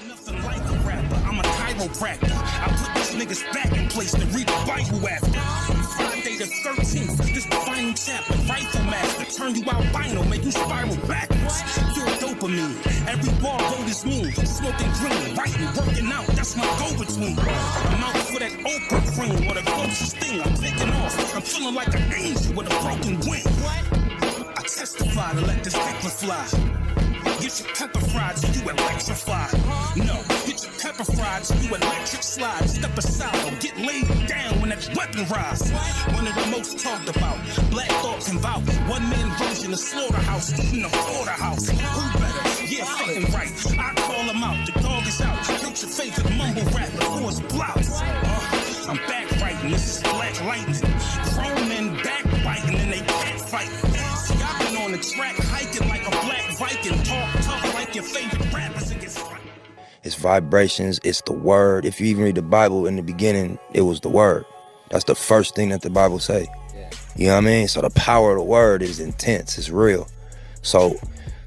Nothing like a rapper, I'm a chiropractor. I put these niggas back in place to read the Bible after. Friday the 13th, this the final chapter. Rifle master, turn you albino, make you spiral backwards. Pure dopamine, every bar road is mean. Smoking green, writing, working out, that's my go-between. I'm out for that Oprah cream or the closest thing. I'm taking off, I'm feeling like an angel with a broken wing. I testify to let this paper fly. Get your pepper fried so you electrify. No, get your pepper fried so you electric slide. Step aside or get laid down when that weapon rise. One of the most talked about. Black thoughts and vouch. One man version of slaughterhouse in the slaughterhouse. Who better? Yeah, fucking right. I call him out. The dog is out. Put your favorite mumble rapper for his blouse. I'm back writing. This is black lightning. Grown men backbiting and they can't fight. See, I've been on the track hiking like a black Viking. Talk tough like your favorite rappers and get right. It's vibrations, it's the word. If you even read the Bible, in the beginning, it was the word. That's the first thing that the Bible say. Yeah. You know what I mean? So the power of the word is intense, it's real. So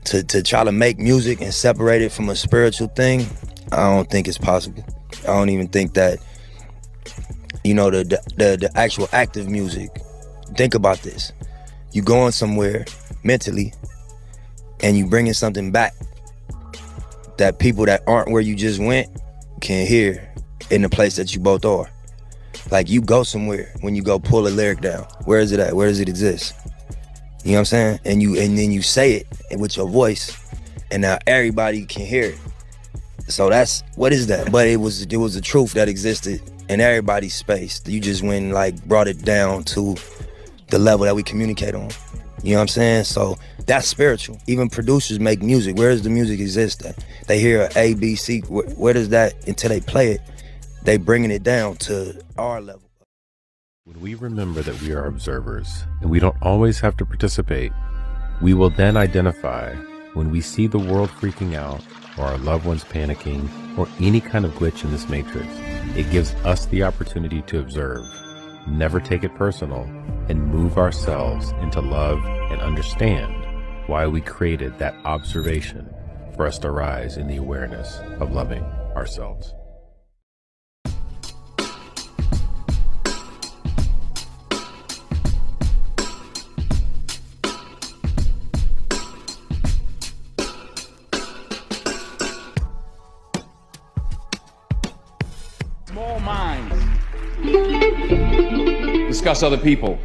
to try to make music and separate it from a spiritual thing, I don't think it's possible. I don't even think that, you know, the actual active music. Think about this. You going somewhere mentally and you bringing something back that people that aren't where you just went can hear in the place that you both are. Like, you go somewhere when you go pull a lyric down. Where is it at? Where does it exist? You know what I'm saying? And then you say it with your voice, and now everybody can hear it. So what is that? But it was the truth that existed in everybody's space. You just went and like brought it down to the level that we communicate on. You know what I'm saying? So that's spiritual. Even producers make music. Where does the music exist at? They hear A, B, C. Where does that, until they play it, they bringing it down to our level. When we remember that we are observers and we don't always have to participate, we will then identify when we see the world freaking out or our loved ones panicking or any kind of glitch in this matrix. It gives us the opportunity to observe, never take it personal, and move ourselves into love and understand why we created that observation for us to rise in the awareness of loving ourselves. Small minds discuss other people,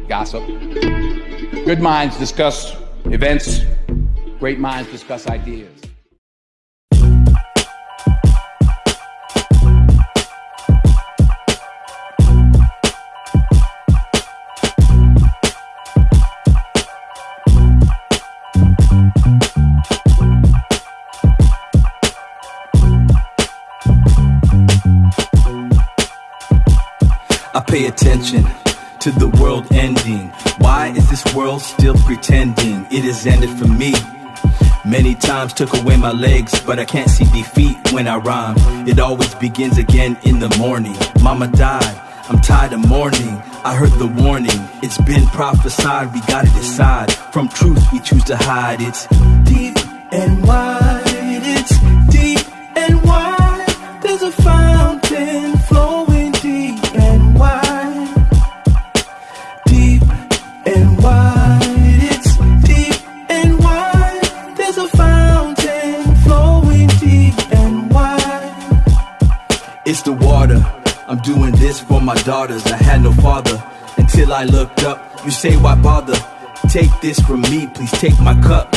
gossip. Good minds discuss events. Great minds discuss ideas. I pay attention to the world ending. Why is this world still pretending it has ended for me? Many times took away my legs, but I can't see defeat when I rhyme. It always begins again in the morning. Mama died, I'm tired of mourning. I heard the warning, it's been prophesied. We gotta decide, from truth we choose to hide. It's deep and wide, it's deep and wide. There's a fountain flowing deep and wide. Deep and wide, it's deep and wide. There's a fountain flowing deep and wide. It's the water, I'm doing this for my daughters. I had no father until I looked up. You say why bother? Take this from me, please take my cup.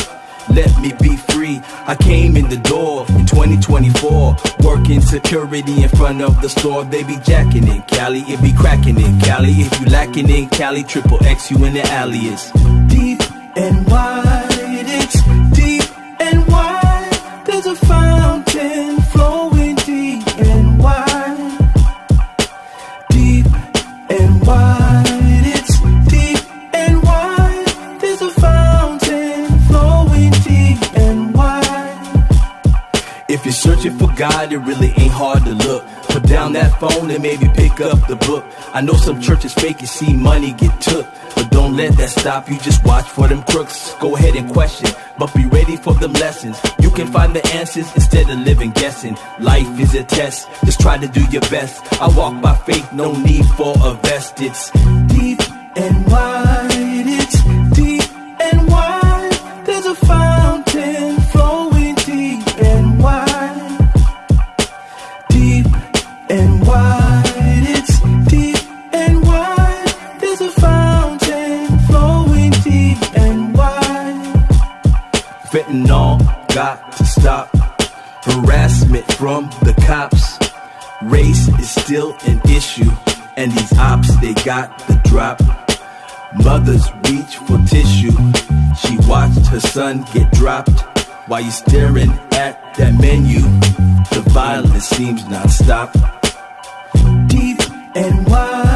Let me be free. I came in the door in 2024, working security in front of the store. They be jacking in Cali, it be cracking in Cali. If you lacking in Cali, triple X you in the alley. It's deep and wide, it's deep and wide. There's a fountain flowing deep and wide. Deep and wide, it's deep and wide. There's a fountain flowing deep and wide. If If you're searching for God, it really ain't hard to look. Put down that phone and maybe pick up the book. I know some churches fake and see money get took, but don't let that stop you, just watch for them crooks. Go ahead and question, but be ready for them lessons. You can find the answers instead of living guessing. Life is a test, just try to do your best. I walk by faith, no need for a vest. It's deep and wide, it's deep and wide. There's a fountain flowing deep and wide. Deep and wide, it's deep and wide. There's a fountain flowing deep and wide. Fentanyl got to stop. Harassment from the cops. Race is still an issue, and these ops, they got the drop. Mothers reach for tissue. She watched her son get dropped. While you staring at that menu, the violence seems non-stop. Deep and wide.